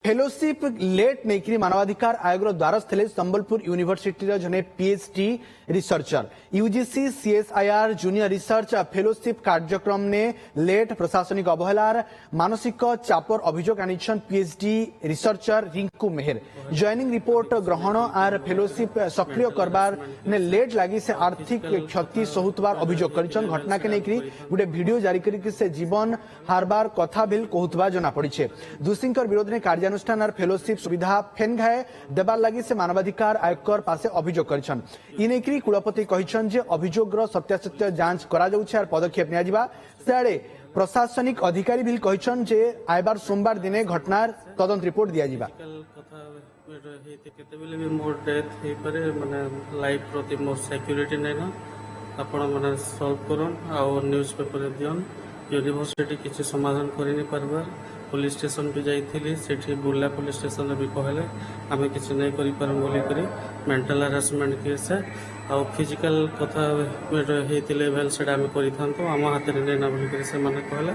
Fellowship late नहीं मानवाधिकार आयोग द्वारस्थ थे संबलपुर यूनिवर्सिटी जने PhD researcher UGC CSIR junior research fellowship कार्यक्रम ने लेट प्रशासनिक अवहेलार मानसिक चापर अभियोग आनी पीएचडी रिसर्चर रिंकू मेहर जॉइनिंग रिपोर्ट ग्रहण आर फेलोशिप सक्रिय करबार ने लेट लगी से आर्थिक क्षति सहुतबार अभियोग कर घटना के नहीं गोटे वीडियो जारी करके से जीवन हारबार कथा बिल कहूथबा जना पड़ी दोषी विरोध में कार्यानुष्ठान और फेलोशिप सुविधा फेन घाए देवार लगी से मानवाधिकार आयोग पास अभियोग कर कुलपति कहते अभियोगर सत्यासत्य जांच कर पदक्षेप नियाजिबा प्रशासनिक अधिकारी भी कहते आयबार सोमवार दिने घटनार तदंत रिपोर्ट दि जाइबा मोर डेथ हे पारे माने लाइफ प्रति मोर सिक्योरिटी नै न आपण माने सॉल्व करन आ न्यूज़ पेपर दियन यूनिवर्सिटी किसी समाधान करि नै परबा पुलिस स्टेशन भी जाइथिली सेठी बुर्ला पुलिस स्टेशन भी कहले आमे किसी नै करि परम बोली करी मेंटल हरासमेंट केस है आ फिजिकल कथा हेतिले वेल सेडा आमे करि थांतो आम हाथ रे नै ना बोली करी से माने कहले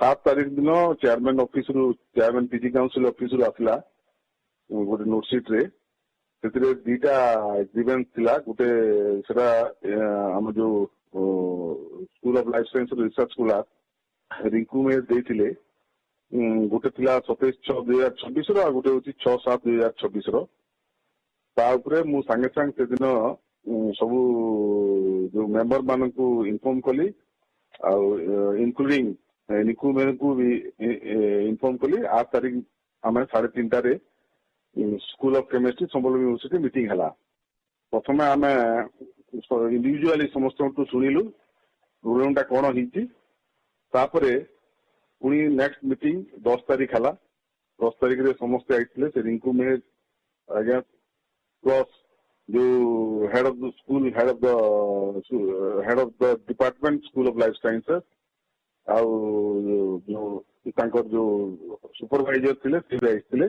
7 तारीख दिन chairman office chairman PG council office आसला गोटे नोटसीट रे से दीटा ग्रीवेंस थिला गोटे सेटा हम जो school of life science research school Rinku में देथिले गोटे थिला 27/6/2024 रो गोटे होची 6/7/2024 रो ता ऊपर मु संगे संग से दिन सब जो मेंबर मानन को इन्फॉर्म कली इंक्लूडिंग निकू मेहर को भी इन्फॉर्म कली 8 तारीख आम 3:30 school of chemistry Sambalpur university meeting हला प्रथम आम इंडिविजुअली समस्त शुणिलु प्रोब्लेमटा कौन होती पुणी नेक्स्ट मीटिंग 10 तारीख हला 10 तारीख रे समस्त आइथिले से रिंकू मेहर आज्ञा प्लस जो head of the school head of the department school of life sciences जो सुपरवाइजर थिले से आइथिले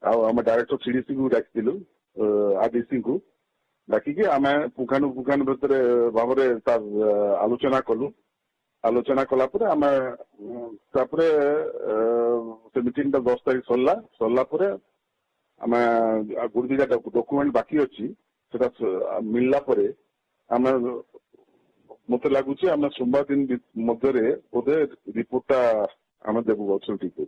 आम डायरेक्टर सीडीसी को डाकिलु आरडीसी को डाकिकी आम पुंखानु भीतर भाव आलोचना कलु आलोचना कलापर आम से मीटिंग 10 तारीख सरला आम गोटे दिटा डॉक्यूमेंट बाकी अच्छी मिलला परे आम मत लगुच आम सोमवार दिन मध्य बोधे रिपोर्टा आम देबू अथॉरिटी को।